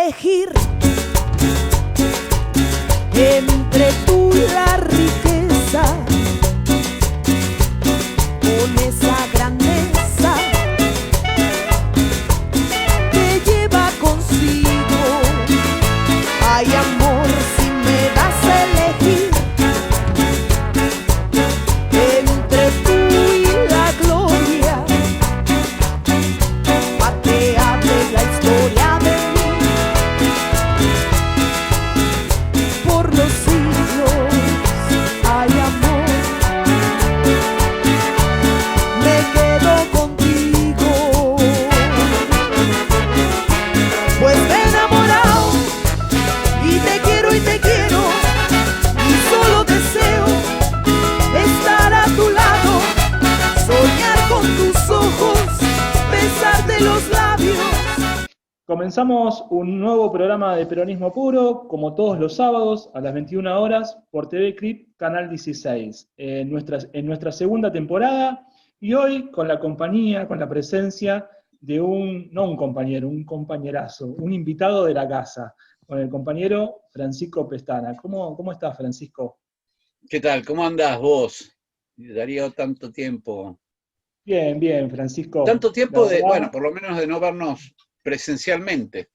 elegir entre tú y la riqueza, con esa grandeza que lleva consigo. Hay amor si me das a elegir entre tú y la gloria, pa' que hable la historia de mí por los siglos. Hay amor, me quedo contigo, pues me he enamorado y te quiero, y solo deseo estar a tu lado, soñar con tus ojos, besarte los labios. Comenzamos un nuevo programa de Peronismo Puro, como todos los sábados a las 21 horas por TV Clip Canal 16, en nuestra segunda temporada, y hoy con la compañía, con la presencia de no un compañero, un compañerazo, un invitado de la casa, con el compañero Francisco Pestana. ¿Cómo estás, Francisco? ¿Qué tal? ¿Cómo andás vos? Darío, tanto tiempo. Bien, Francisco. Tanto tiempo La verdad, bueno, por lo menos de no vernos presencialmente.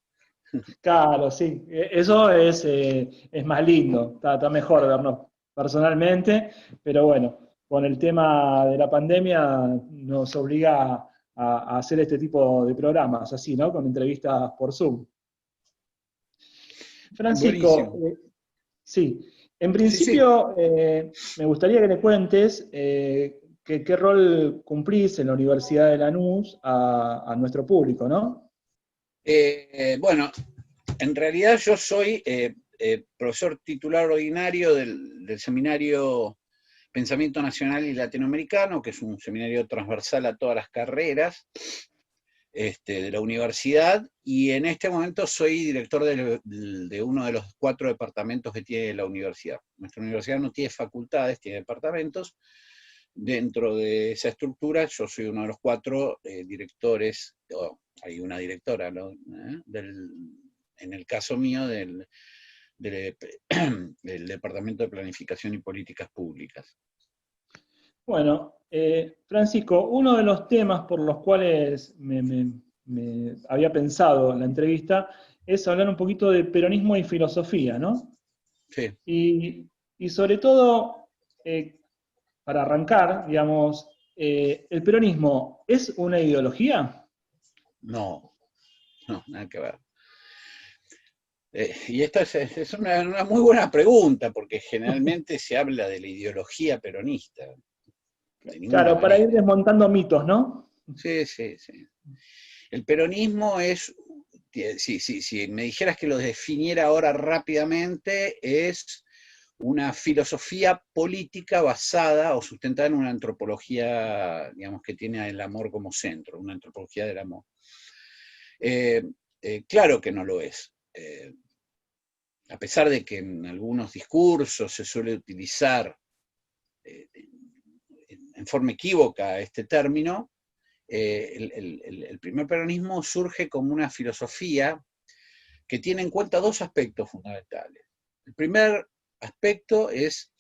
claro, sí. Eso es más lindo, está mejor vernos personalmente, pero bueno, con el tema de la pandemia nos obliga a hacer este tipo de programas, así, ¿no? Con entrevistas por Zoom. Francisco, Buenísimo. sí, en Sí. principio me gustaría que le cuentes qué rol cumplís en la Universidad de Lanús a nuestro público, ¿no? Bueno, en realidad yo soy profesor titular ordinario del seminario Pensamiento Nacional y Latinoamericano, que es un seminario transversal a todas las carreras de la universidad, y en este momento soy director de uno de los 4 departamentos que tiene la universidad. Nuestra universidad no tiene facultades, tiene departamentos. Dentro de esa estructura yo soy uno de los 4 directores, hay una directora, ¿no? En el caso mío del Departamento de Planificación y Políticas Públicas. Bueno, Francisco, uno de los temas por los cuales me había pensado en la entrevista es hablar un poquito de peronismo y filosofía, ¿no? Sí. Y sobre todo, para arrancar, digamos, ¿el peronismo es una ideología? No, nada que ver. Y esta es una muy buena pregunta, porque generalmente se habla de la ideología peronista. De ninguna Claro, para ir manera. desmontando mitos, ¿no? Sí. El peronismo es, si me dijeras que lo definiera ahora rápidamente, es una filosofía política basada o sustentada en una antropología, digamos, que tiene el amor como centro, una antropología del amor. Claro que no lo es. A pesar de que en algunos discursos se suele utilizar en forma equívoca este término, el primer peronismo surge como una filosofía que tiene en cuenta 2 aspectos fundamentales. El primer aspecto es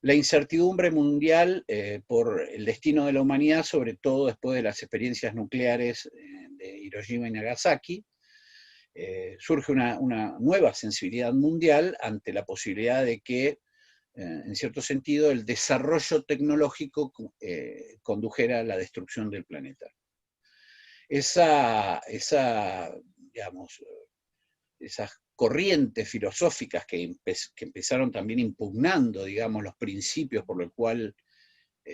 la incertidumbre mundial por el destino de la humanidad, sobre todo después de las experiencias nucleares de Hiroshima y Nagasaki. Surge una nueva sensibilidad mundial ante la posibilidad de que, en cierto sentido, el desarrollo tecnológico condujera a la destrucción del planeta. Digamos, esas corrientes filosóficas que empezaron también impugnando, digamos, los principios por los cuales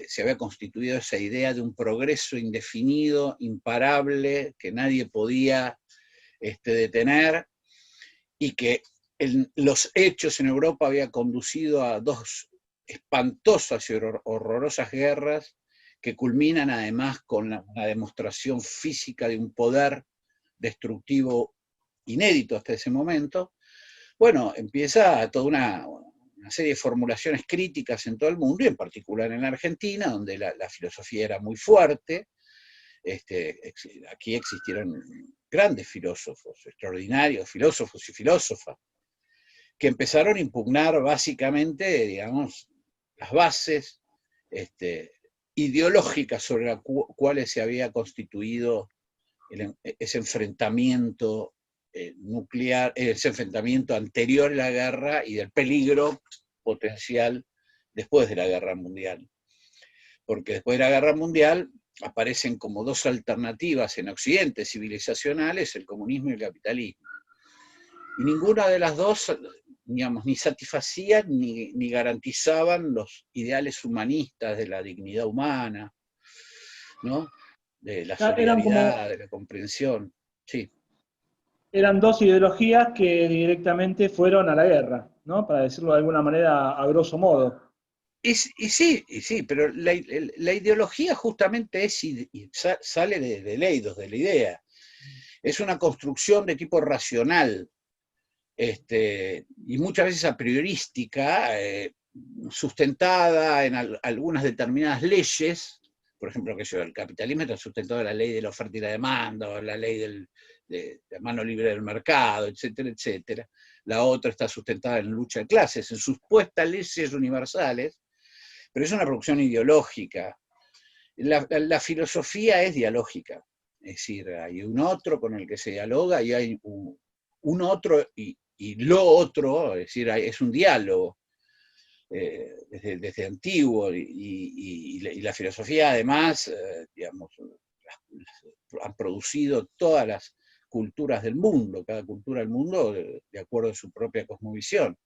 se había constituido esa idea de un progreso indefinido, imparable, que nadie podía detener, y que los hechos en Europa había conducido a 2 espantosas y horrorosas guerras que culminan además con la demostración física de un poder destructivo inédito hasta ese momento. Bueno, empieza toda una serie de formulaciones críticas en todo el mundo, y en particular en la Argentina, donde la filosofía era muy fuerte. Aquí existieron grandes filósofos, extraordinarios filósofos y filósofas, que empezaron a impugnar básicamente, digamos, las bases ideológicas sobre las cuales se había constituido ese enfrentamiento nuclear, ese enfrentamiento anterior a la guerra y del peligro potencial después de la guerra mundial. Porque después de la guerra mundial aparecen como dos alternativas en Occidente civilizacionales, el comunismo y el capitalismo. Y ninguna de las dos, digamos, ni satisfacían ni garantizaban los ideales humanistas de la dignidad humana, ¿no? De la solidaridad, de la comprensión. Sí. Eran dos ideologías que directamente fueron a la guerra, ¿no? Para decirlo de alguna manera, a grosso modo. Y sí, pero la ideología justamente sale de Leidos, de la idea. Es una construcción de tipo racional, y muchas veces a priorística, sustentada en algunas determinadas leyes. Por ejemplo, el capitalismo está sustentado en la ley de la oferta y la demanda, o la ley de la mano libre del mercado, etcétera, etcétera. La otra está sustentada en lucha de clases, en supuestas leyes universales, pero es una producción ideológica. La filosofía es dialógica, es decir, hay un otro con el que se dialoga y hay un otro y lo otro, es decir, es un diálogo desde antiguo, y la filosofía además, digamos, han producido todas las culturas del mundo, cada cultura del mundo de acuerdo a su propia cosmovisión.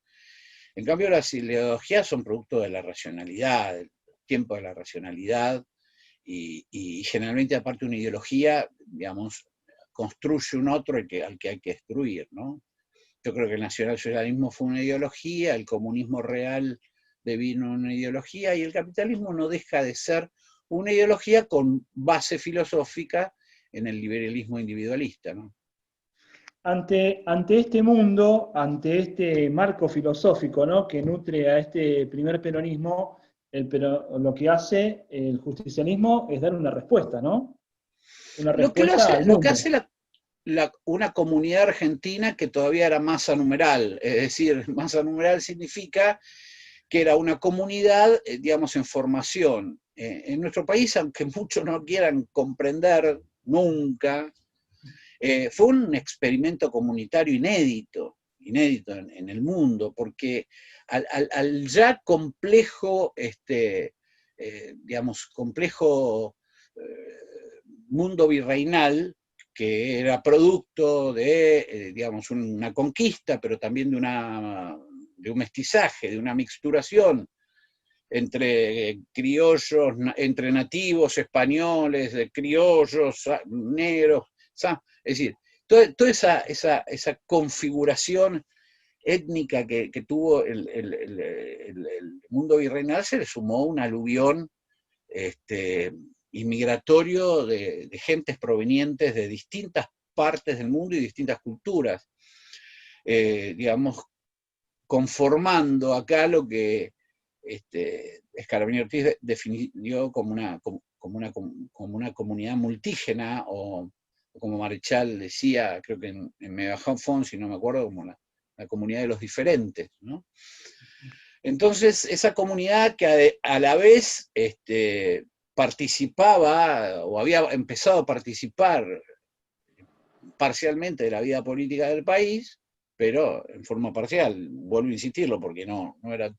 En cambio, las ideologías son producto de la racionalidad, del tiempo de la racionalidad, y generalmente, aparte de una ideología, digamos, construye un otro al que hay que destruir, ¿no? Yo creo que el nacionalsocialismo fue una ideología, el comunismo real devino una ideología, y el capitalismo no deja de ser una ideología con base filosófica en el liberalismo individualista, ¿no? Ante este mundo, ante este marco filosófico, ¿no?, que nutre a este primer peronismo, lo que hace el justicialismo es dar una respuesta, ¿no? Una respuesta al Lo que mundo. hace una comunidad argentina que todavía era masa numeral, es decir, masa numeral significa que era una comunidad, digamos, en formación. En nuestro país, aunque muchos no quieran comprender nunca, fue un experimento comunitario inédito en el mundo, porque al ya complejo, digamos, complejo mundo virreinal, que era producto de, digamos, una conquista, pero también de un mestizaje, de una mixturación entre criollos, entre nativos españoles, criollos, negros, es decir, toda esa configuración étnica que tuvo el mundo virreinal, se le sumó un aluvión inmigratorio de gentes provenientes de distintas partes del mundo y distintas culturas, digamos, conformando acá lo que Escalabrini Ortiz definió como una comunidad multígena, o como Marechal decía, creo que en Megafon, si no me acuerdo, como la comunidad de los diferentes, ¿no? Entonces, esa comunidad que a la vez participaba, o había empezado a participar parcialmente de la vida política del país, pero en forma parcial, vuelvo a insistirlo, porque no era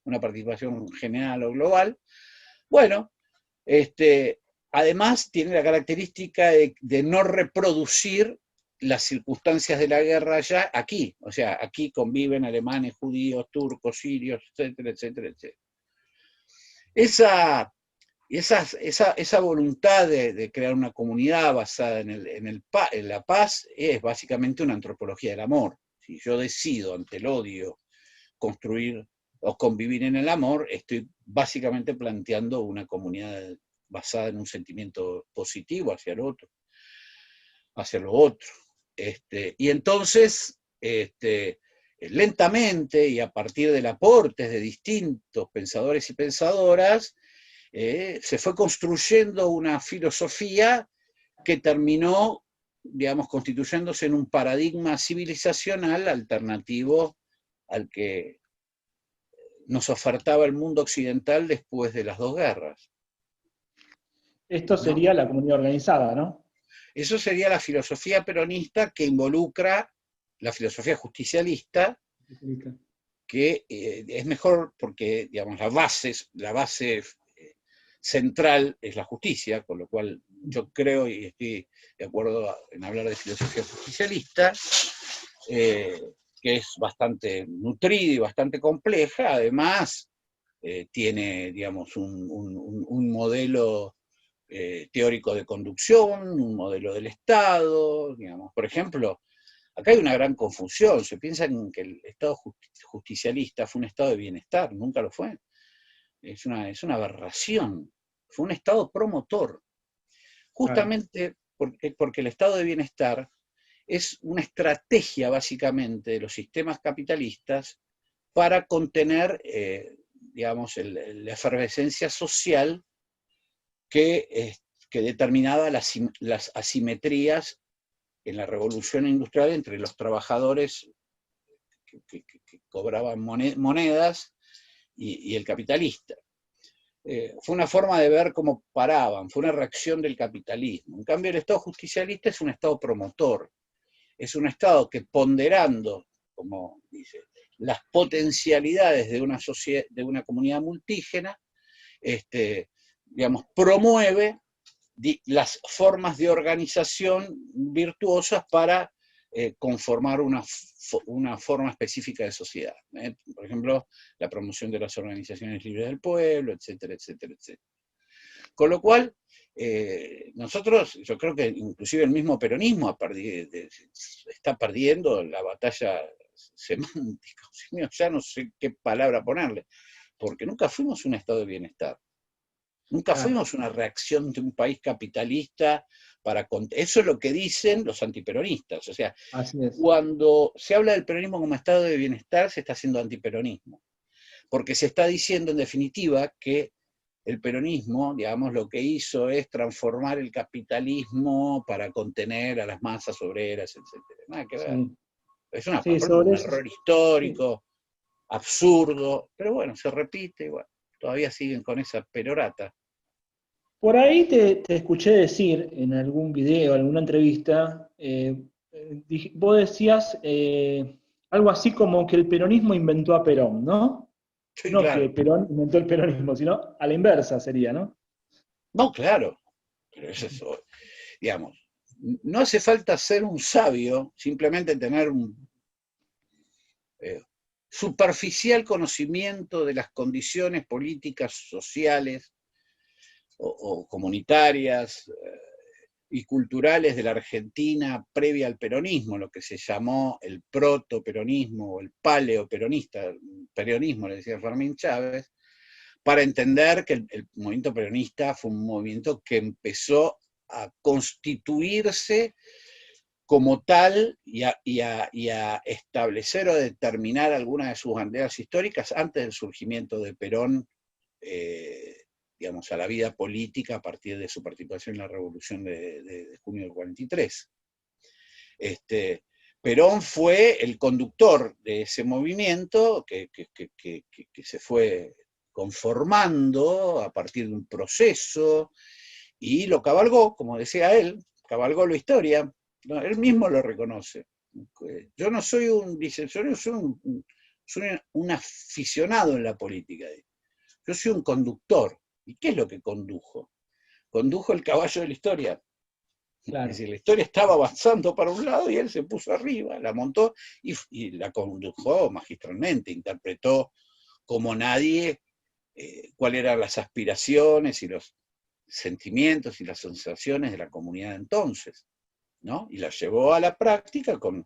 una participación general o global. Bueno, además tiene la característica de no reproducir las circunstancias de la guerra ya aquí. O sea, aquí conviven alemanes, judíos, turcos, sirios, etcétera, etcétera, etcétera. Esa voluntad de crear una comunidad basada en la paz es básicamente una antropología del amor. Si yo decido ante el odio construir o convivir en el amor, estoy básicamente planteando una comunidad basada en un sentimiento positivo hacia lo otro. Y entonces, lentamente, y a partir del aporte de distintos pensadores y pensadoras, se fue construyendo una filosofía que terminó digamos, constituyéndose en un paradigma civilizacional alternativo al que nos ofertaba el mundo occidental después de las dos guerras, Esto ¿no? sería la comunidad organizada, ¿no? Eso sería la filosofía peronista que involucra la filosofía justicialista, que es mejor porque, digamos, la base central es la justicia, con lo cual yo creo y estoy de acuerdo en hablar de filosofía justicialista, que es bastante nutrida y bastante compleja. Además, tiene, digamos, un modelo teórico de conducción, un modelo del Estado, digamos. Por ejemplo, acá hay una gran confusión. Se piensa en que el Estado justicialista fue un estado de bienestar, nunca lo fue. Es una aberración. Fue un Estado promotor. Justamente porque el estado de bienestar es una estrategia, básicamente, de los sistemas capitalistas para contener, digamos, la efervescencia social que determinaba las asimetrías en la revolución industrial entre los trabajadores que cobraban monedas y el capitalista. Fue una forma de ver cómo paraban, fue una reacción del capitalismo. En cambio, el Estado justicialista es un Estado promotor, es un Estado que, ponderando, como dice, las potencialidades de una sociedad, de una comunidad multígena, digamos, promueve las formas de organización virtuosas para conformar una forma específica de sociedad. Por ejemplo, la promoción de las organizaciones libres del pueblo, etcétera, etcétera, etcétera. Con lo cual, nosotros, yo creo que inclusive el mismo peronismo está perdiendo la batalla semántica, ya no sé qué palabra ponerle, porque nunca fuimos un estado de bienestar. Nunca fuimos una reacción de un país capitalista eso es lo que dicen los antiperonistas. O sea, cuando se habla del peronismo como estado de bienestar, se está haciendo antiperonismo. Porque se está diciendo, en definitiva, que el peronismo, digamos, lo que hizo es transformar el capitalismo para contener a las masas obreras, etc. Nada que ver. Es un error histórico, absurdo, pero bueno, se repite y bueno, todavía siguen con esa perorata. Por ahí te escuché decir en algún video, alguna entrevista, vos decías algo así como que el peronismo inventó a Perón, ¿no? Sí, No claro. que Perón inventó el peronismo, sino a la inversa sería, ¿no? No, claro. Pero es eso, digamos, no hace falta ser un sabio, simplemente tener un superficial conocimiento de las condiciones políticas, sociales o comunitarias y culturales de la Argentina previa al peronismo, lo que se llamó el proto-peronismo o el peronismo, le decía Fermín Chávez, para entender que el movimiento peronista fue un movimiento que empezó a constituirse como tal y a establecer o determinar algunas de sus banderas históricas antes del surgimiento de Perón, digamos, a la vida política a partir de su participación en la Revolución de junio del 43. Perón fue el conductor de ese movimiento que se fue conformando a partir de un proceso y lo cabalgó, como decía él, cabalgó la historia. No, él mismo lo reconoce. Yo no soy un licenciado, soy un aficionado en la política. Yo soy un conductor. ¿Y qué es lo que condujo? Condujo el caballo de la historia. Claro. Es decir, la historia estaba avanzando para un lado y él se puso arriba, la montó y la condujo magistralmente, interpretó como nadie cuáles eran las aspiraciones y los sentimientos y las sensaciones de la comunidad de entonces, ¿no? Y la llevó a la práctica con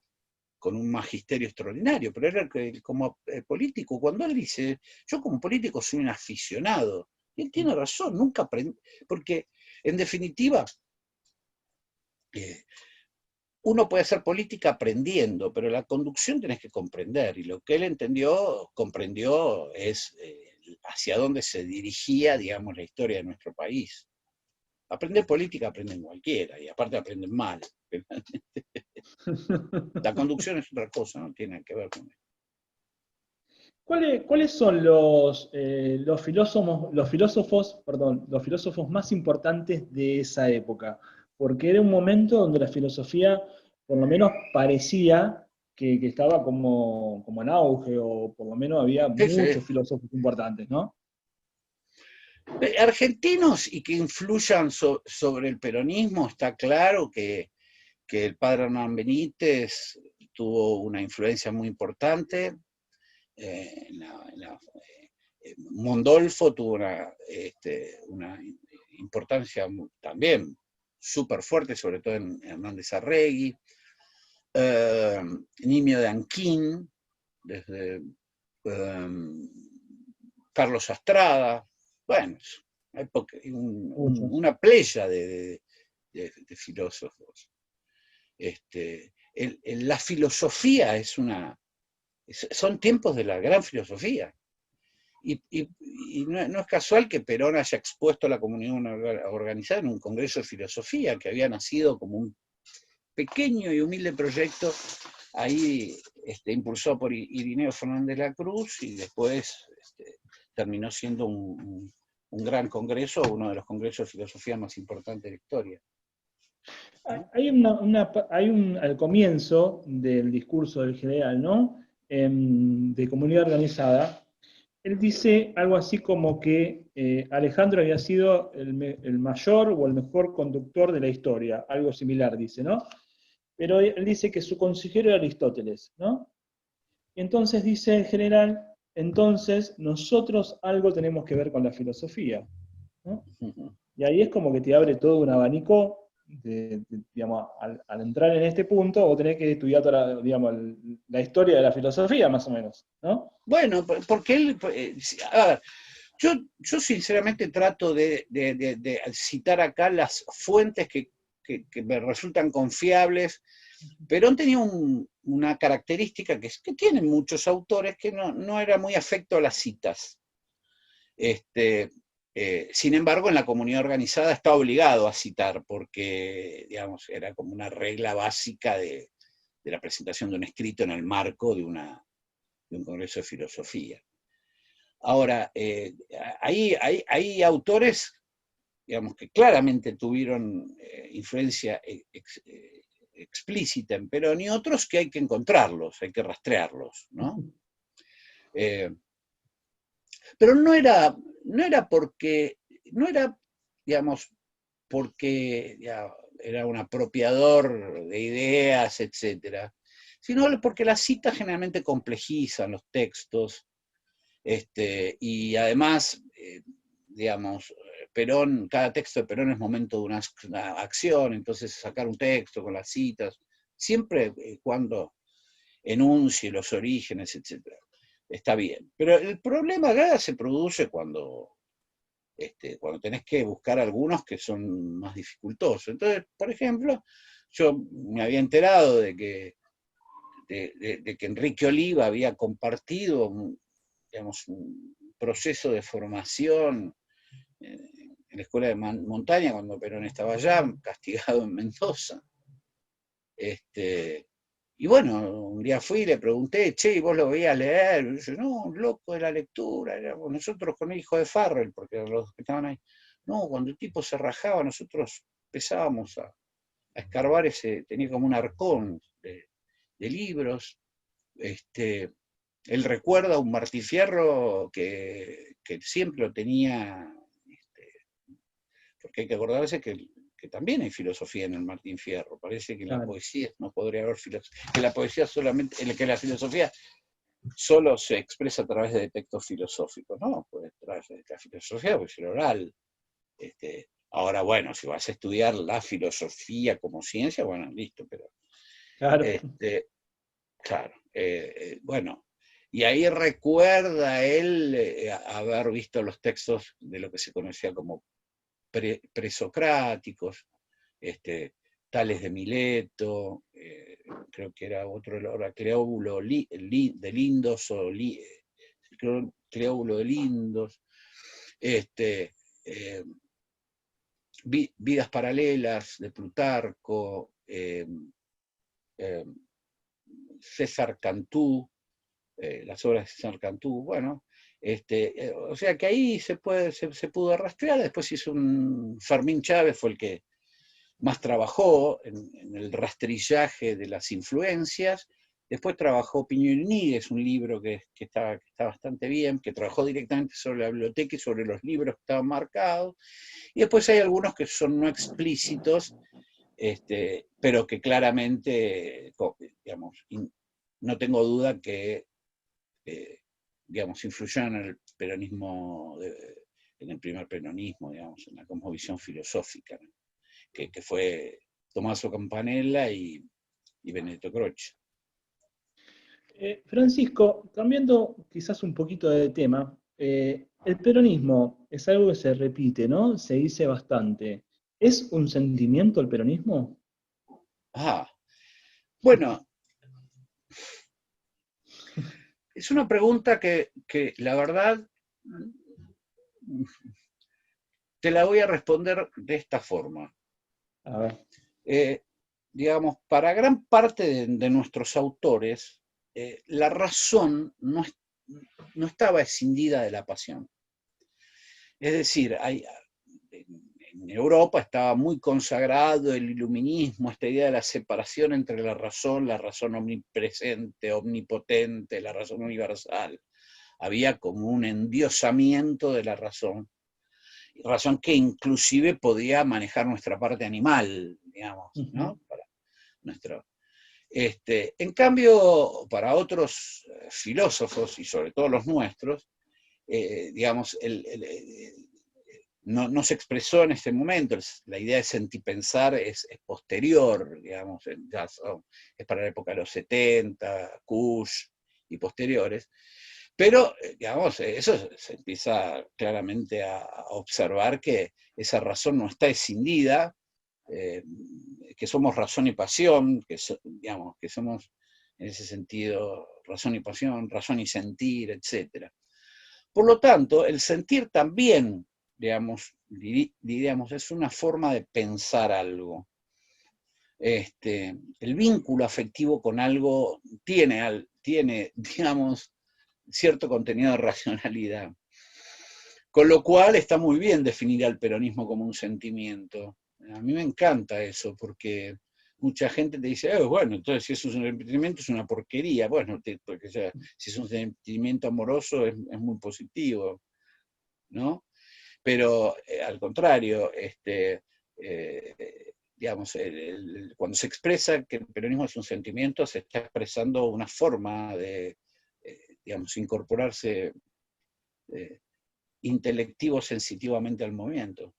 un magisterio extraordinario, pero era como político, cuando él dice, yo como político soy un aficionado, y él tiene razón, nunca aprendí, porque en definitiva, uno puede hacer política aprendiendo, pero la conducción tenés que comprender, y lo que él comprendió es hacia dónde se dirigía, digamos, la historia de nuestro país. aprender política aprenden cualquiera, y aparte aprenden mal. La conducción es otra cosa, no tiene que ver con eso. ¿Cuáles son los filósofos más importantes de esa época? Porque era un momento donde la filosofía, por lo menos parecía que estaba como en auge, o por lo menos había Sí, sí. muchos filósofos importantes, ¿no? Argentinos y que influyan sobre el peronismo, está claro que el padre Hernán Benítez tuvo una influencia muy importante. Mondolfo tuvo una importancia también súper fuerte, sobre todo en Hernández Arregui. Nimio de Anquín, desde Carlos Astrada, bueno, hay una playa de filósofos. La filosofía son tiempos de la gran filosofía. Y no es casual que Perón haya expuesto a la comunidad organizada en un congreso de filosofía que había nacido como un pequeño y humilde proyecto ahí impulsado por Irineo Fernández de la Cruz, y después terminó siendo un gran congreso, uno de los congresos de filosofía más importantes de la historia. Al comienzo del discurso del general, ¿no? De comunidad organizada, él dice algo así como que Alejandro había sido el mayor o el mejor conductor de la historia, algo similar dice, ¿no? Pero él dice que su consejero era Aristóteles, ¿no? Y entonces dice el general, entonces nosotros algo tenemos que ver con la filosofía, ¿no? Y ahí es como que te abre todo un abanico, digamos, al entrar en este punto, vos tenés que estudiar toda la historia de la filosofía, más o menos, ¿no? Bueno, porque él, a ver, yo sinceramente trato de citar acá las fuentes que me resultan confiables. Perón tenía una característica que tienen muchos autores, que no era muy afecto a las citas. Sin embargo, en la comunidad organizada está obligado a citar, porque, digamos, era como una regla básica de la presentación de un escrito en el marco de un congreso de filosofía. Ahora, hay autores, digamos, que claramente tuvieron influencia explícita en Perón, y otros que hay que encontrarlos, hay que rastrearlos, ¿no? Pero no era porque, digamos, porque era un apropiador de ideas, etcétera, sino porque las citas generalmente complejizan los textos, y además, digamos, Perón, cada texto de Perón es momento de una acción, entonces sacar un texto con las citas, siempre cuando enuncie los orígenes, etcétera, está bien. Pero el problema acá se produce cuando tenés que buscar algunos que son más dificultosos. Entonces, por ejemplo, yo me había enterado de que Enrique Oliva había compartido un proceso de formación en la escuela de montaña cuando Perón estaba allá, castigado en Mendoza. Y bueno, un día fui y le pregunté, che, ¿y vos lo veías leer? Y dice, no, un loco de la lectura, éramos nosotros con el hijo de Farrell, porque los que estaban ahí. No, cuando el tipo se rajaba, nosotros empezábamos a escarbar tenía como un arcón de libros. Él recuerda un Martín Fierro que siempre lo tenía, porque hay que acordarse que también hay filosofía en el Martín Fierro. Parece que en la poesía no podría haber filosofía, que la poesía solamente, que la filosofía solo se expresa a través de textos filosóficos, ¿no? Pues a través de la filosofía, pues el oral. Ahora, bueno, si vas a estudiar la filosofía como ciencia, bueno, listo, pero... Claro. Claro, bueno, y ahí recuerda él haber visto los textos de lo que se conocía como presocráticos, Tales de Mileto, creo que era otro, ahora Cleóbulo de Lindos, Cleóbulo de Lindos, Vidas paralelas de Plutarco, César Cantú, las obras de César Cantú, bueno, o sea que ahí se pudo rastrear. Después hizo Fermín Chávez, fue el que más trabajó en el rastrillaje de las influencias. Después trabajó Piñerini, es un libro que está bastante bien, que trabajó directamente sobre la biblioteca y sobre los libros que estaban marcados. Y después hay algunos que son no explícitos, pero que claramente, digamos, no tengo duda que, digamos, influyeron en el peronismo, en el primer peronismo, digamos, en la cosmovisión filosófica, ¿no? que fue Tommaso Campanella y Benedetto Croce. Francisco, cambiando quizás un poquito de tema, el peronismo es algo que se repite, ¿no? Se dice bastante. ¿Es un sentimiento el peronismo? Bueno, es una pregunta que la verdad te la voy a responder de esta forma. A ver. Digamos, para gran parte de nuestros autores, la razón no estaba escindida de la pasión. Es decir, en Europa estaba muy consagrado el iluminismo, esta idea de la separación entre la razón omnipresente, omnipotente, la razón universal. Había como un endiosamiento de la razón que inclusive podía manejar nuestra parte animal, digamos, ¿no? Para nuestro... en cambio, para otros filósofos, y sobre todo los nuestros, digamos, no se expresó en ese momento. La idea de sentipensar es posterior, digamos, es para la época de los 70, Kusch y posteriores. Pero, digamos, eso se empieza claramente a observar que esa razón no está escindida, que somos razón y pasión, digamos, que somos en ese sentido razón y pasión, razón y sentir, etc. Por lo tanto, el sentir también, digamos, diríamos, es una forma de pensar algo. El vínculo afectivo con algo tiene, digamos, cierto contenido de racionalidad. Con lo cual está muy bien definir al peronismo como un sentimiento. A mí me encanta eso, porque mucha gente te dice, bueno, entonces si es un sentimiento es una porquería. Bueno, porque si es un sentimiento amoroso es muy positivo, ¿no? Pero al contrario, digamos, cuando se expresa que el peronismo es un sentimiento, se está expresando una forma de, digamos, incorporarse intelectivo sensitivamente al movimiento.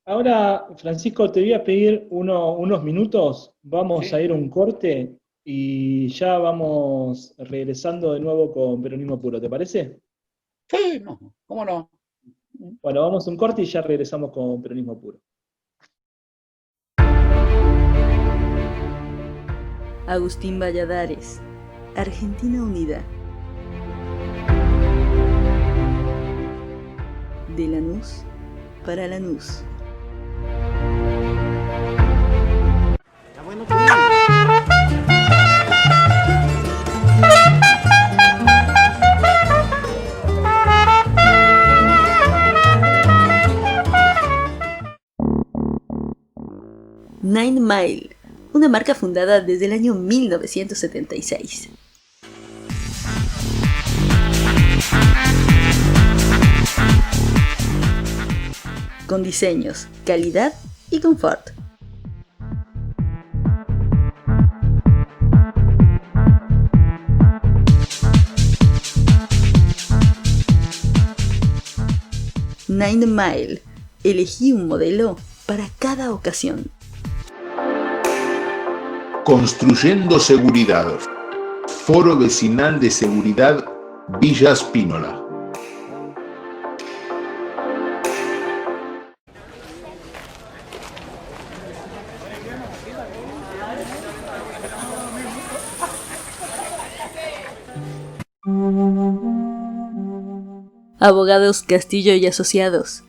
Ahora, Francisco, te voy a pedir unos minutos, vamos ¿Sí? a ir a un corte y ya vamos regresando de nuevo con Peronismo Puro, ¿te parece? Sí, no, ¿cómo no? Bueno, vamos a un corte y ya regresamos con Peronismo Puro. Agustín Valladares, Argentina Unida. De Lanús para Lanús. Está bueno. Nine Mile, una marca fundada desde el año 1976. Con diseños, calidad y confort. Nine Mile, elegí un modelo para cada ocasión. Construyendo Seguridad. Foro Vecinal de Seguridad Villa Spínola. Abogados Castillo y Asociados.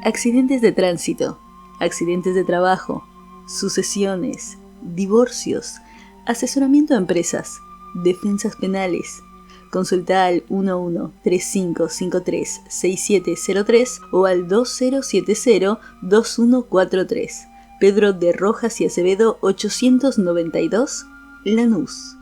accidentes de tránsito, accidentes de trabajo, sucesiones, divorcios, asesoramiento a empresas, defensas penales. Consulta al 1135536703 o al 2070-2143. Pedro de Rojas y Acevedo 892, Lanús.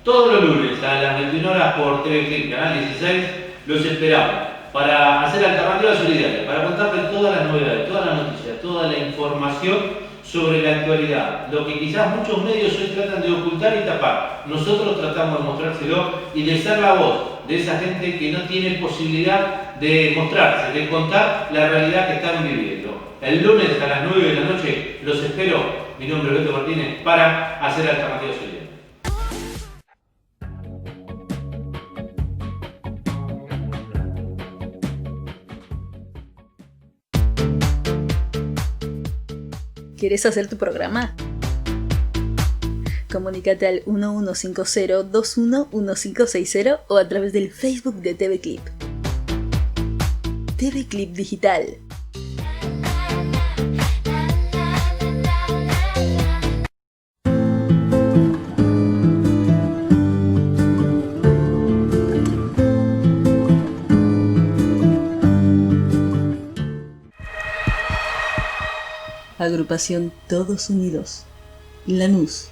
Todos los lunes a las 21 horas por TV Clip, Canal 16, los esperamos para hacer Alternativa Solidaria, para contarles todas las novedades, todas las noticias, toda la información sobre la actualidad, lo que quizás muchos medios hoy tratan de ocultar y tapar. Nosotros tratamos de mostrárselo y de ser la voz de esa gente que no tiene posibilidad de mostrarse, de contar la realidad que están viviendo. El lunes a las 9 de la noche los espero, mi nombre es Beto Martínez, para hacer Alternativa Solidaria. ¿Quieres hacer tu programa? Comunícate al 1150-211560 o a través del Facebook de TV Clip. TV Clip Digital. Agrupación Todos Unidos, Lanús.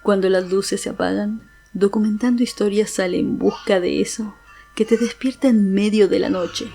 Cuando las luces se apagan, Documentando Historias sale en busca de eso que te despierta en medio de la noche.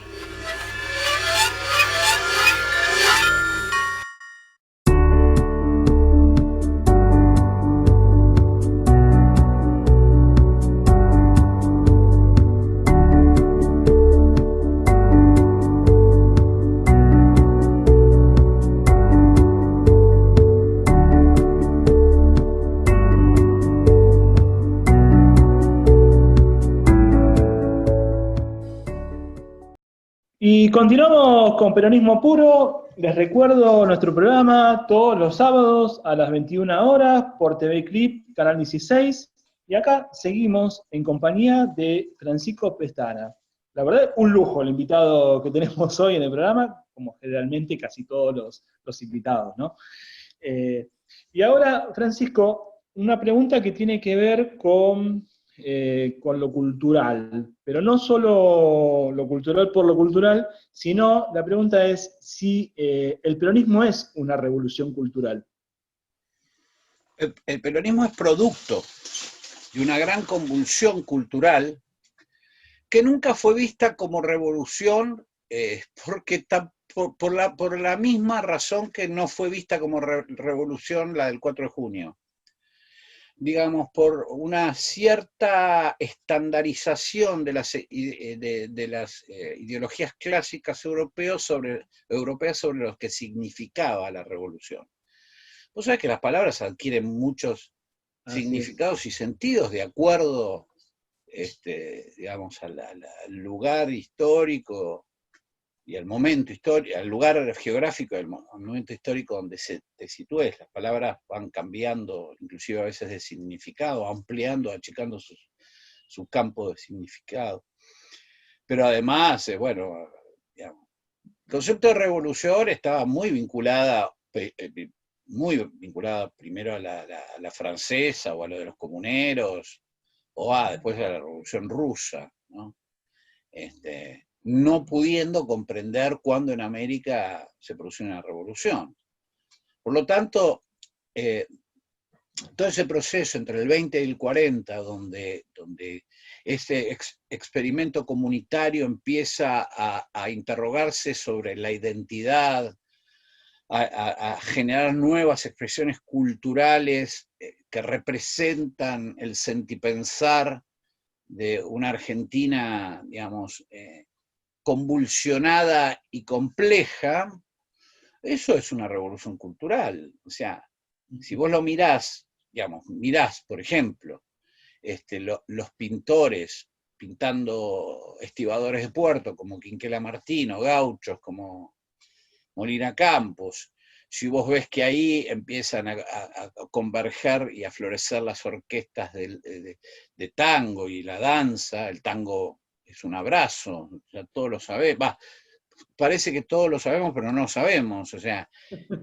Y continuamos con Peronismo Puro. Les recuerdo nuestro programa todos los sábados a las 21 horas por TV Clip, Canal 16. Y acá seguimos en compañía de Francisco Pestana. La verdad, un lujo el invitado que tenemos hoy en el programa, como generalmente casi todos los invitados, ¿no? Y ahora, Francisco, una pregunta que tiene que ver con lo cultural, pero no solo lo cultural por lo cultural, sino la pregunta es si el peronismo es una revolución cultural. El peronismo es producto de una gran convulsión cultural que nunca fue vista como revolución por la misma razón que no fue vista como revolución la del 4 de junio. Digamos, por una cierta estandarización de las ideologías clásicas europeas sobre lo que significaba la revolución. Vos sabés que las palabras adquieren muchos significados y sentidos de acuerdo, digamos, al lugar histórico y al momento histórico, al lugar geográfico, al momento histórico donde te sitúes. Las palabras van cambiando, inclusive a veces de significado, ampliando, achicando su campo de significado. Pero además, bueno, digamos, el concepto de revolución estaba muy vinculada primero a la francesa o a lo de los comuneros, o después a la Revolución Rusa, ¿no? No pudiendo comprender cuándo en América se produce una revolución. Por lo tanto, todo ese proceso entre el 20 y el 40, donde este experimento comunitario empieza a interrogarse sobre la identidad, a generar nuevas expresiones culturales que representan el sentipensar de una Argentina, digamos, convulsionada y compleja. Eso es una revolución cultural. O sea, si vos lo mirás, digamos, por ejemplo, los pintores pintando estibadores de puerto, como Quinquela Martino, gauchos, como Molina Campos. Si vos ves que ahí empiezan a converger y a florecer las orquestas de tango y la danza, el tango es un abrazo, ya todos lo sabemos, parece que todos lo sabemos, pero no lo sabemos. O sea,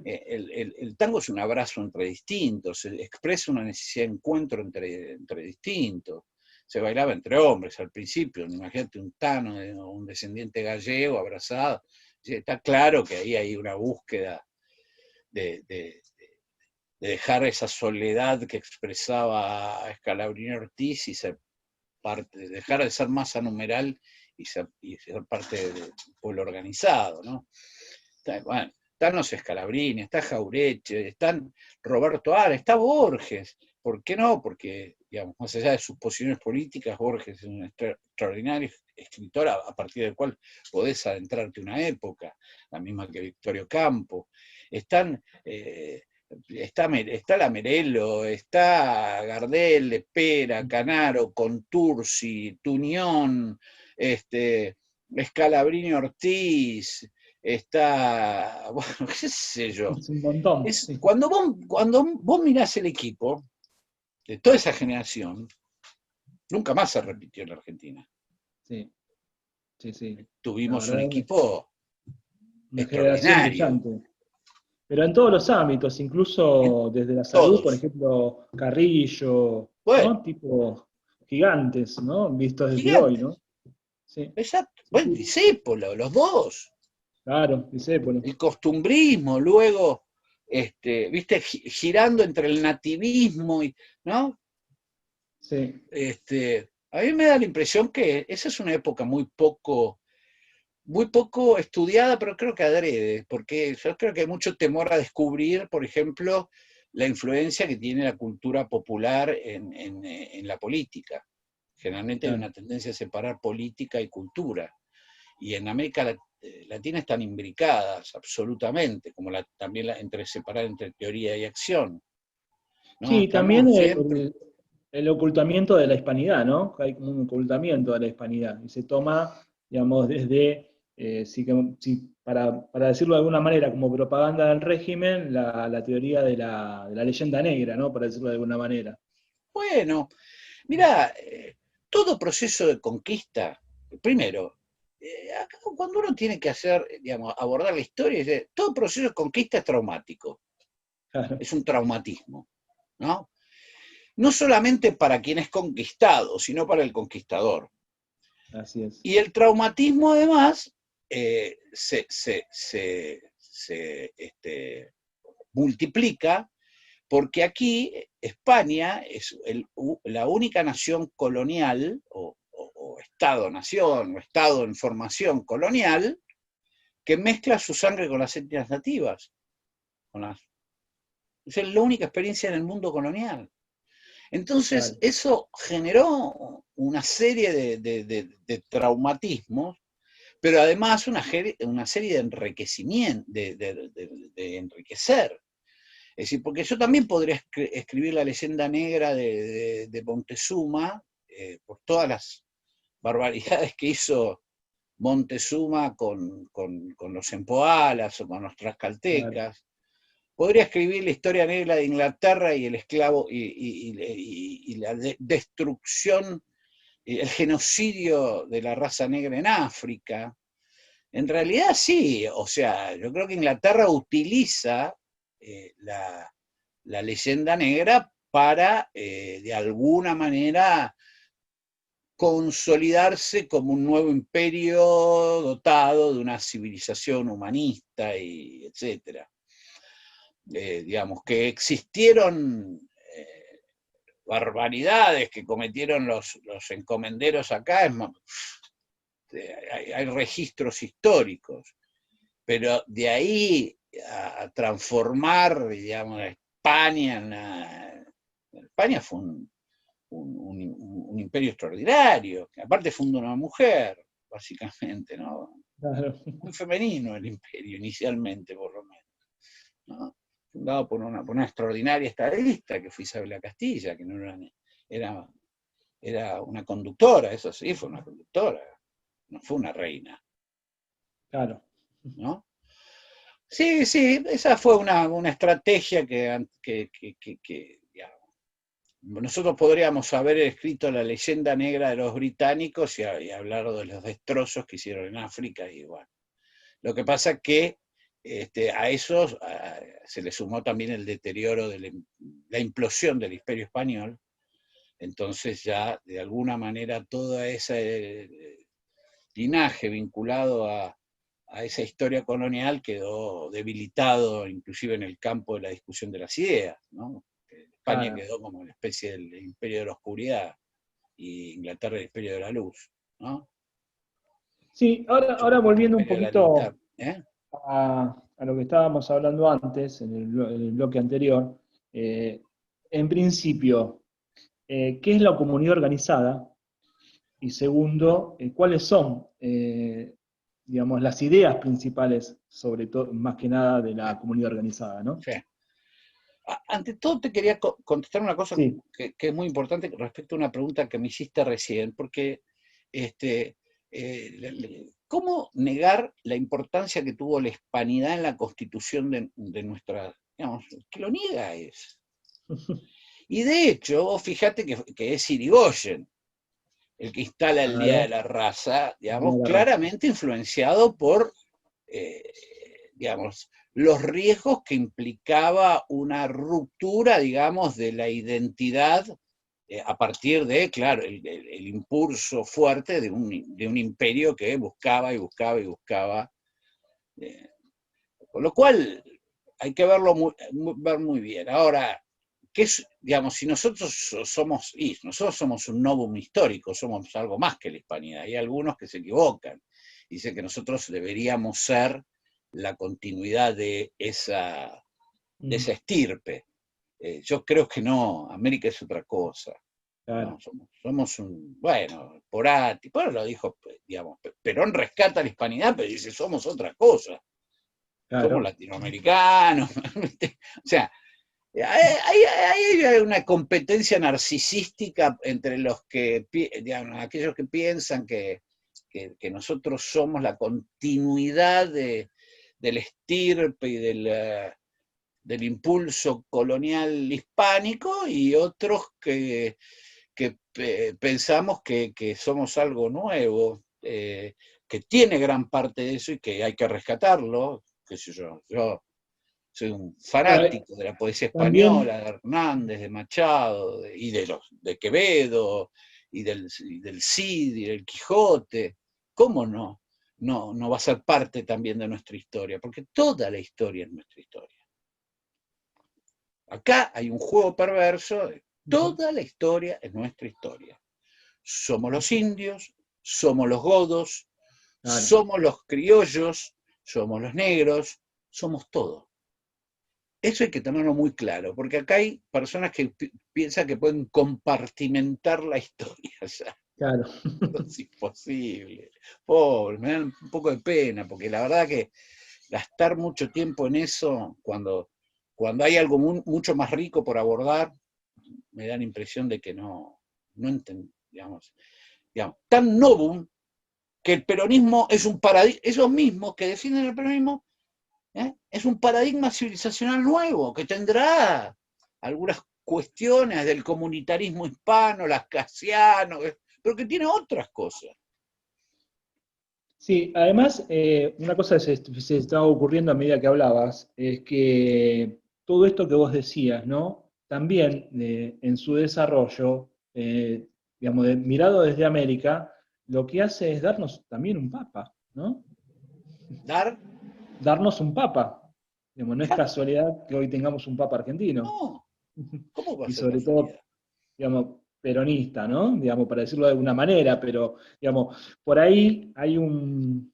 el tango es un abrazo entre distintos, expresa una necesidad de encuentro entre distintos. Se bailaba entre hombres al principio, imagínate un tano, un descendiente gallego abrazado. Está claro que ahí hay una búsqueda de dejar esa soledad que expresaba Scalabrini Ortiz y dejar de ser masa numeral y ser parte del pueblo organizado, ¿no? Bueno, están los Scalabrini, está Jauretche, están Roberto Ara, está Borges. ¿Por qué no? Porque, digamos, más allá de sus posiciones políticas, Borges es un extraordinario escritor a partir del cual podés adentrarte una época, la misma que Victorio Campo. Está Lamerello, está Gardel, Lepera, Canaro, Contursi, Tuñón, Scalabrini Ortiz, está, bueno, qué sé yo. Es un montón. Sí. Cuando vos mirás el equipo de toda esa generación, nunca más se repitió en la Argentina. Sí. Tuvimos un equipo extraordinario. Brillante. Pero en todos los ámbitos, incluso desde la salud, por ejemplo, Carrillo, bueno, ¿no? Tipo gigantes, ¿no? Vistos desde hoy, ¿no? Sí. Exacto. Bueno, Discépolo, los dos. Claro, Discépolo. El costumbrismo, luego, viste, girando entre el nativismo, ¿no? Sí. A mí me da la impresión que esa es una época muy poco estudiada, pero creo que adrede, porque yo creo que hay mucho temor a descubrir, por ejemplo, la influencia que tiene la cultura popular en la política. Generalmente hay una tendencia a separar política y cultura, y en América Latina están imbricadas absolutamente, como también separar entre teoría y acción, ¿no? Sí, Estamos también siempre... el ocultamiento de la hispanidad, ¿no? Hay como un ocultamiento de la hispanidad, y se toma, digamos, desde, para decirlo de alguna manera, como propaganda del régimen, la teoría de la leyenda negra, ¿no? Para decirlo de alguna manera. Bueno, mirá, todo proceso de conquista, primero, cuando uno tiene que abordar la historia, todo proceso de conquista es traumático. Claro. Es un traumatismo, ¿no? No solamente para quien es conquistado, sino para el conquistador. Así es. Y el traumatismo, además, se multiplica porque aquí España es la única nación colonial, o Estado-nación, o Estado en formación colonial, que mezcla su sangre con las etnias nativas. Es la única experiencia en el mundo colonial. Entonces, claro, eso generó una serie de traumatismos, pero además una serie de enriquecimiento, de enriquecer. Es decir, porque yo también podría escribir la leyenda negra de Montezuma, por todas las barbaridades que hizo Montezuma con los empoalas o con los tlaxcaltecas. Podría escribir la historia negra de Inglaterra y el esclavo y la destrucción, el genocidio de la raza negra en África. En realidad sí, o sea, yo creo que Inglaterra utiliza la leyenda negra para, de alguna manera, consolidarse como un nuevo imperio dotado de una civilización humanista, y etcétera. Digamos que existieron barbaridades que cometieron los encomenderos acá, hay registros históricos, pero de ahí a transformar, digamos, a España, España fue un imperio extraordinario, que aparte fundó una mujer, básicamente, ¿no? Claro. Muy femenino el imperio, inicialmente, por lo menos, ¿no? Fundado por una extraordinaria estadista, que fue Isabel Castilla, que no era una conductora, eso sí, fue una conductora, no fue una reina. Claro. ¿No? Sí, esa fue una estrategia que digamos, nosotros podríamos haber escrito la leyenda negra de los británicos y hablar de los destrozos que hicieron en África, y bueno. Lo que pasa es que a eso se le sumó también el deterioro de la implosión del Imperio Español. Entonces ya de alguna manera todo ese linaje vinculado a esa historia colonial quedó debilitado, inclusive en el campo de la discusión de las ideas, ¿no? España quedó como una especie del imperio de la oscuridad y Inglaterra el imperio de la luz, ¿no? Sí, ahora volviendo un poquito ¿eh? a lo que estábamos hablando antes, en el bloque anterior, en principio, ¿qué es la comunidad organizada? Y segundo, ¿cuáles son, digamos, las ideas principales, sobre todo, más que nada, de la comunidad organizada, ¿no? Sí. Ante todo te quería contestar una cosa sí. que es muy importante respecto a una pregunta que me hiciste recién, porque ¿cómo negar la importancia que tuvo la hispanidad en la constitución de nuestra, digamos, que lo niega es? Y de hecho, fíjate que es Irigoyen el que instala el Día de la Raza, digamos, claramente influenciado por, digamos, los riesgos que implicaba una ruptura, digamos, de la identidad a partir de, claro, el impulso fuerte de un imperio que buscaba y buscaba y buscaba. Con lo cual, hay que ver muy bien. Ahora, ¿qué es, digamos, si nosotros somos un novum histórico, somos algo más que la hispanidad? Hay algunos que se equivocan, dicen que nosotros deberíamos ser la continuidad de esa estirpe. Yo creo que no, América es otra cosa. Claro. No, somos bueno, Porati, bueno, lo dijo, digamos, Perón rescata la hispanidad, pero dice, somos otra cosa. Claro. Somos latinoamericanos, o sea, hay una competencia narcisística entre los que, digamos, aquellos que piensan que nosotros somos la continuidad del estirpe y del impulso colonial hispánico, y otros que pensamos que somos algo nuevo, que tiene gran parte de eso y que hay que rescatarlo, qué sé yo soy un fanático de la poesía española, de Hernández, de Machado, de Quevedo, y del Cid, y del Quijote. ¿Cómo no va a ser parte también de nuestra historia? Porque toda la historia es nuestra historia. Acá hay un juego perverso, toda la historia es nuestra historia. Somos los indios, somos los godos, somos los criollos, somos los negros, somos todo. Eso hay que tenerlo muy claro, porque acá hay personas que piensan que pueden compartimentar la historia. Ya. Claro. Es imposible. Pobre, me dan un poco de pena, porque la verdad que gastar mucho tiempo en eso, cuando cuando hay algo mucho más rico por abordar, me da la impresión de que no digamos, tan novum, que el peronismo es un paradigma, esos mismos que definen el peronismo, es un paradigma civilizacional nuevo, que tendrá algunas cuestiones del comunitarismo hispano, lascasiano, pero que tiene otras cosas. Sí, además, una cosa que se estaba ocurriendo a medida que hablabas, es que todo esto que vos decías, ¿no? También en su desarrollo, digamos, mirado desde América, lo que hace es darnos también un papa, ¿no? Darnos un papa. Digamos, no es Claro, casualidad que hoy tengamos un papa argentino. no, ¿cómo va a Y ser sobre todo, casualidad? digamos, peronista, ¿no? Digamos, para decirlo de alguna manera, pero, digamos, por ahí ¿cómo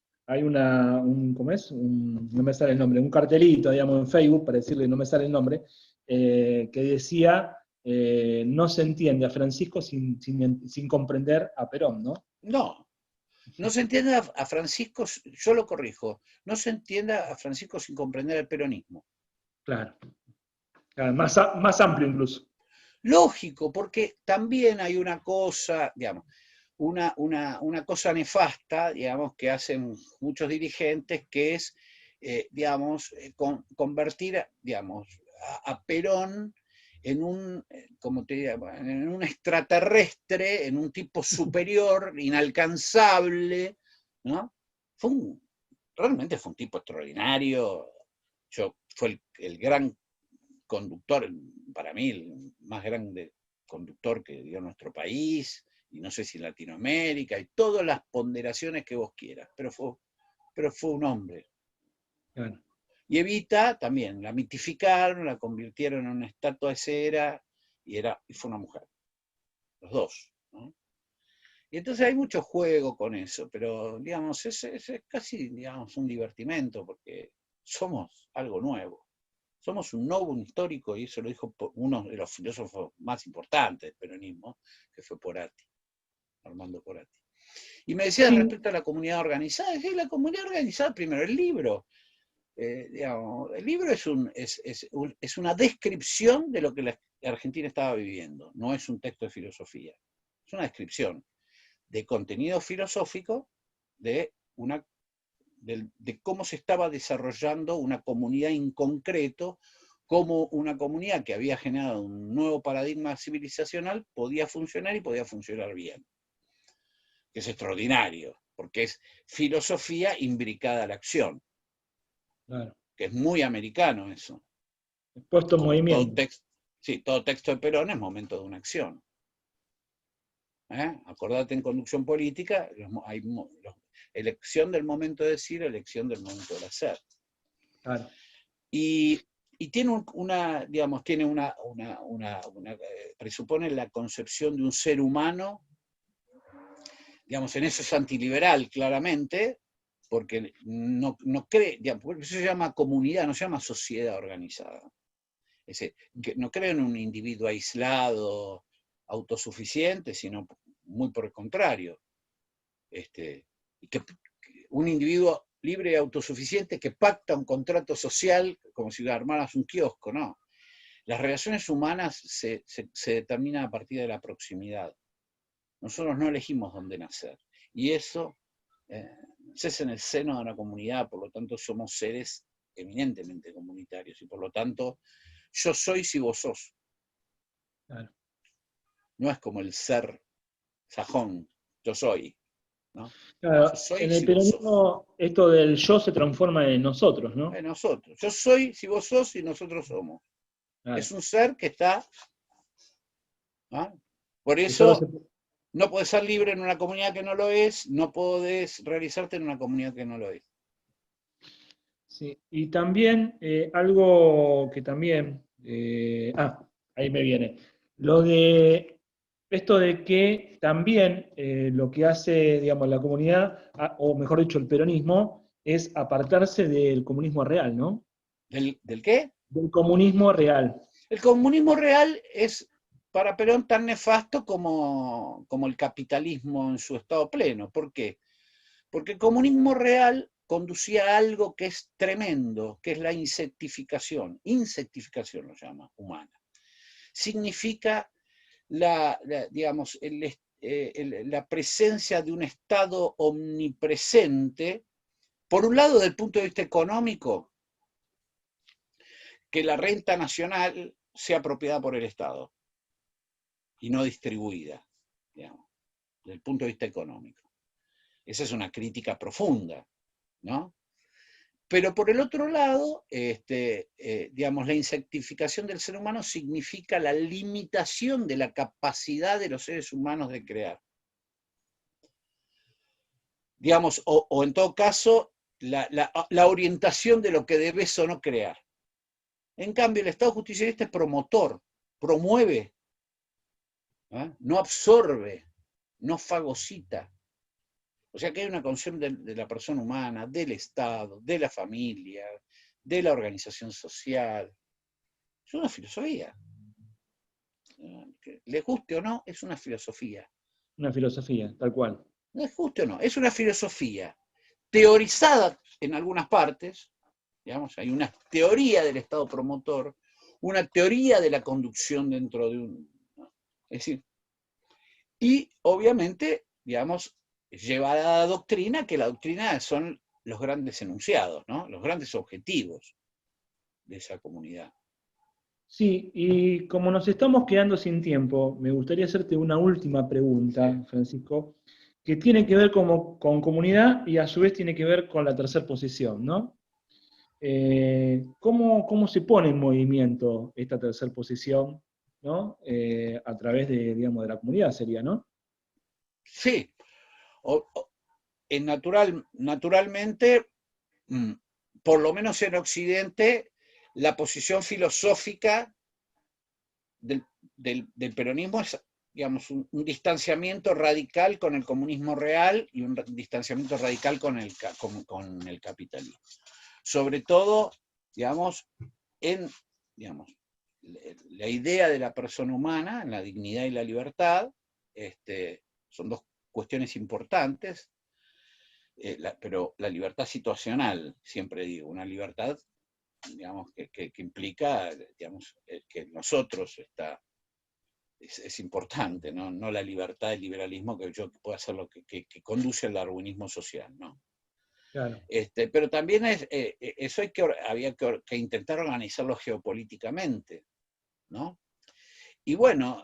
es? No me sale el nombre, un cartelito, digamos, en Facebook, para decirle, no me sale el nombre, que decía, no se entiende a Francisco sin comprender a Perón, ¿no? No se entiende a Francisco, yo lo corrijo, no se entiende a Francisco sin comprender el peronismo. Claro, claro, más amplio incluso. Lógico, porque también hay una cosa, digamos, una cosa nefasta, digamos, que hacen muchos dirigentes, que es, digamos, convertir, digamos, a Perón en un, como te diría, en un extraterrestre, en un tipo superior, inalcanzable, ¿no? Realmente fue un tipo extraordinario. Fue el gran conductor, para mí, el más grande conductor que dio nuestro país, y no sé si Latinoamérica, y todas las ponderaciones que vos quieras, pero fue un hombre. Claro. Y Evita también, la mitificaron, la convirtieron en una estatua de cera, y fue una mujer, los dos, ¿no? Y entonces hay mucho juego con eso, pero digamos, es casi, digamos, un divertimento, porque somos algo nuevo. Somos un novum histórico, y eso lo dijo uno de los filósofos más importantes del peronismo, que fue Porati, Armando Porati. Y me decía Sí, respecto a la comunidad organizada, sí, la comunidad organizada, primero el libro. Digamos, el libro es una descripción de lo que la Argentina estaba viviendo, no es un texto de filosofía, es una descripción de contenido filosófico de cómo se estaba desarrollando una comunidad en concreto, cómo una comunidad que había generado un nuevo paradigma civilizacional podía funcionar y podía funcionar bien. Que es extraordinario, porque es filosofía imbricada a la acción. claro. Que es muy americano eso. Puesto en Como movimiento. todo texto de Perón es momento de una acción. Acordate, en conducción política, hay elección del momento de decir, elección del momento de hacer. Claro. Y tiene presupone la concepción de un ser humano, digamos, en eso es antiliberal, claramente, porque no cree, digamos, porque eso se llama comunidad, no se llama sociedad organizada. Es decir, que no cree en un individuo aislado, autosuficiente, sino muy por el contrario. Un individuo libre y autosuficiente que pacta un contrato social como si armaras un kiosco, ¿no? Las relaciones humanas se determinan a partir de la proximidad. Nosotros no elegimos dónde nacer. Y eso es en el seno de una comunidad, por lo tanto somos seres eminentemente comunitarios, y por lo tanto yo soy si vos sos. Claro. No es como el ser sajón, yo soy, ¿no? Claro, Yo soy en el si vos sos. peronismo esto del yo se transforma en nosotros, ¿no? Nosotros. Yo soy si vos sos y nosotros somos. Claro. Es un ser que está, ¿no? Por Que solo eso se... no podés ser libre en una comunidad que no lo es, no podés realizarte en una comunidad que no lo es. Sí, y también algo que también, ahí me viene, lo de esto de que también lo que hace, digamos, la comunidad, o mejor dicho, el peronismo, es apartarse del comunismo real, ¿no? ¿Del qué? Del comunismo real. El comunismo real es para Perón tan nefasto como el capitalismo en su estado pleno. ¿Por qué? Porque el comunismo real conducía a algo que es tremendo, que es la insectificación. Insectificación lo llama, humana. Significa digamos, la presencia de un Estado omnipresente, por un lado, desde el punto de vista económico, que la renta nacional sea apropiada por el Estado y no distribuida, digamos, desde el punto de vista económico. Esa es una crítica profunda, ¿no? Pero por el otro lado, digamos, la insectificación del ser humano significa la limitación de la capacidad de los seres humanos de crear. Digamos, o en todo caso, la orientación de lo que debes o no crear. En cambio, el Estado justicialista es promotor, promueve, ¿eh? No absorbe, no fagocita. O sea que hay una concepción de la persona humana, del Estado, de la familia, de la organización social. Es una filosofía. Le guste o no, es una filosofía. Una filosofía, tal cual. No es justo o no, es una filosofía teorizada en algunas partes, digamos, hay una teoría del Estado promotor, una teoría de la conducción dentro de un... ¿no? Es decir, y obviamente, digamos, llevada a la doctrina, que la doctrina son los grandes enunciados, ¿no? Los grandes objetivos de esa comunidad. Sí, y como nos estamos quedando sin tiempo, me gustaría hacerte una última pregunta, Francisco, que tiene que ver con comunidad y a su vez tiene que ver con la tercera posición, ¿no? ¿Cómo se pone en movimiento esta tercera posición, ¿no? A través de, digamos, de la comunidad sería, ¿no? Sí, naturalmente, por lo menos en Occidente, la posición filosófica del peronismo es, digamos, un distanciamiento radical con el comunismo real y un distanciamiento radical con el capitalismo. Sobre todo, digamos, digamos, la idea de la persona humana, en la dignidad y la libertad, son dos cuestiones importantes, pero la libertad situacional, siempre digo, una libertad, digamos, que implica, digamos, que nosotros es importante, ¿no? No la libertad del liberalismo, que yo pueda hacer lo que conduce al darwinismo social, ¿no? Claro. Pero también eso había que intentar organizarlo geopolíticamente, ¿no? Y bueno,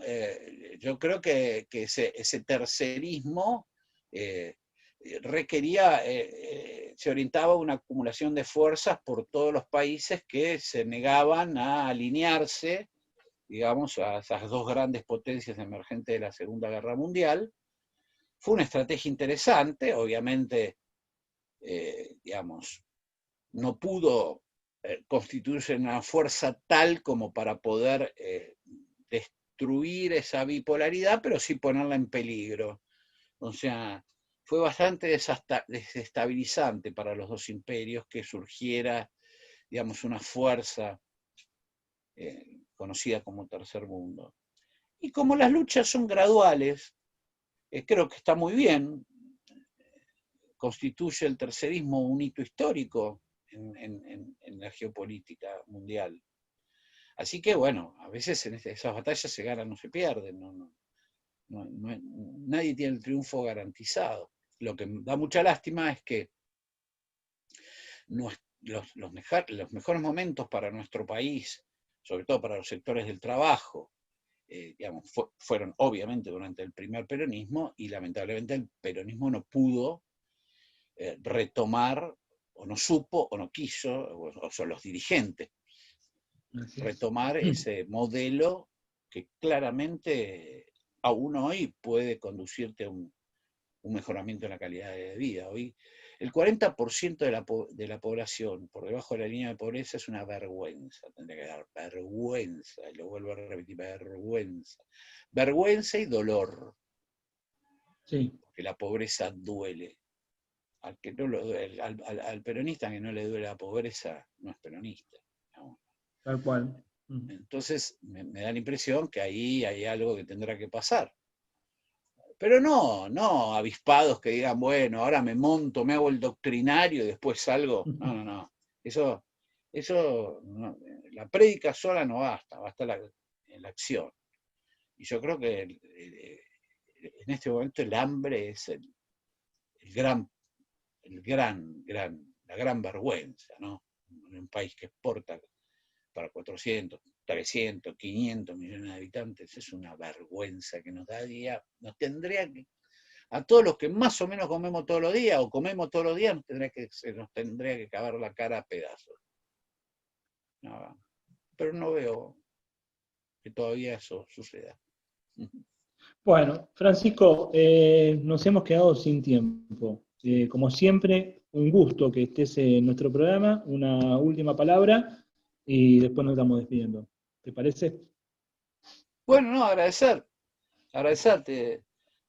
yo creo que ese tercerismo requería, se orientaba a una acumulación de fuerzas por todos los países que se negaban a alinearse, digamos, a esas dos grandes potencias emergentes de la Segunda Guerra Mundial. Fue una estrategia interesante, obviamente, digamos, no pudo constituirse una fuerza tal como para poder destruir esa bipolaridad, pero sí ponerla en peligro. O sea, fue bastante desestabilizante para los dos imperios que surgiera, digamos, una fuerza conocida como Tercer Mundo. Y como las luchas son graduales, creo que está muy bien, constituye el tercerismo un hito histórico en la geopolítica mundial. Así que bueno, a veces en esas batallas se ganan o se pierden, nadie tiene el triunfo garantizado. Lo que da mucha lástima es que los mejores momentos para nuestro país, sobre todo para los sectores del trabajo, digamos, fueron obviamente durante el primer peronismo, y lamentablemente el peronismo no pudo retomar, o no supo, o no quiso, o son los dirigentes, retomar ese modelo que claramente aún hoy puede conducirte a un mejoramiento en la calidad de vida. Hoy el 40% de la población por debajo de la línea de pobreza es una vergüenza, tendría que dar vergüenza, y lo vuelvo a repetir, vergüenza. Vergüenza y dolor. Sí. Porque la pobreza duele. Al peronista que no le duele la pobreza no es peronista, ¿no? Tal cual. Entonces me da la impresión que ahí hay algo que tendrá que pasar. Pero no avispados que digan, bueno, ahora me monto, me hago el doctrinario y después salgo. No. Eso no, la prédica sola no basta, basta la acción. Y yo creo que en este momento el hambre es la gran vergüenza, ¿no? En un país que exporta para 400, 300, 500 millones de habitantes, es una vergüenza que nos daría, nos tendría que, a todos los que más o menos comemos todos los días, o comemos todos los días, se nos tendría que cavar la cara a pedazos. No, pero no veo que todavía eso suceda. Bueno, Francisco, nos hemos quedado sin tiempo. Como siempre, un gusto que estés en nuestro programa. Una última palabra y después nos estamos despidiendo. ¿Te parece? Bueno, no, agradecerte,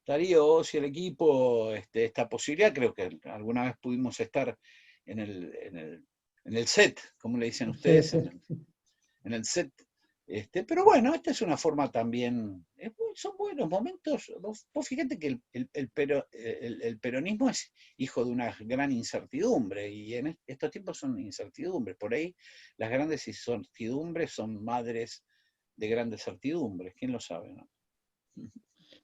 Darío, vos y el equipo, esta posibilidad. Creo que alguna vez pudimos estar en el set, como le dicen ustedes, Sí. en el set. Pero bueno, esta es una forma también, son buenos momentos. Vos fíjate que el peronismo es hijo de una gran incertidumbre, y en estos tiempos son incertidumbres. Por ahí las grandes incertidumbres son madres de grandes certidumbres, ¿quién lo sabe, no?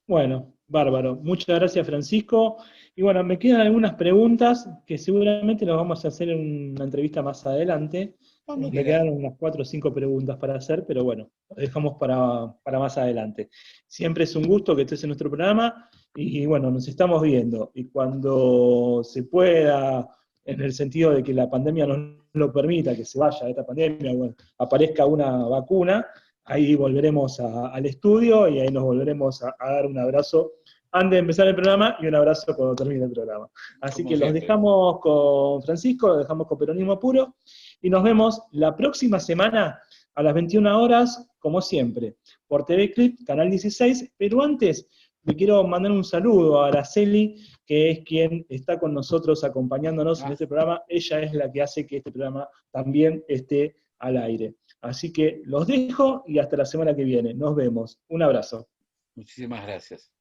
Bueno, bárbaro. Muchas gracias, Francisco. Y bueno, me quedan algunas preguntas que seguramente las vamos a hacer en una entrevista más adelante. Cuando Me quieras. quedan unas 4 o 5 preguntas para hacer, pero bueno, lo dejamos para más adelante. Siempre es un gusto que estés en nuestro programa y bueno, nos estamos viendo. Y cuando se pueda, en el sentido de que la pandemia nos lo permita, que se vaya esta pandemia, bueno, aparezca una vacuna, ahí volveremos al estudio y ahí nos volveremos a dar un abrazo antes de empezar el programa y un abrazo cuando termine el programa. Así Como que los siempre. dejamos con Francisco, los dejamos con Peronismo Puro y nos vemos la próxima semana a las 21 horas, como siempre, por TV Clip, Canal 16, pero antes le quiero mandar un saludo a Araceli, que es quien está con nosotros acompañándonos en este programa. Ella es la que hace que este programa también esté al aire. Así que los dejo y hasta la semana que viene. Nos vemos. Un abrazo. Muchísimas gracias.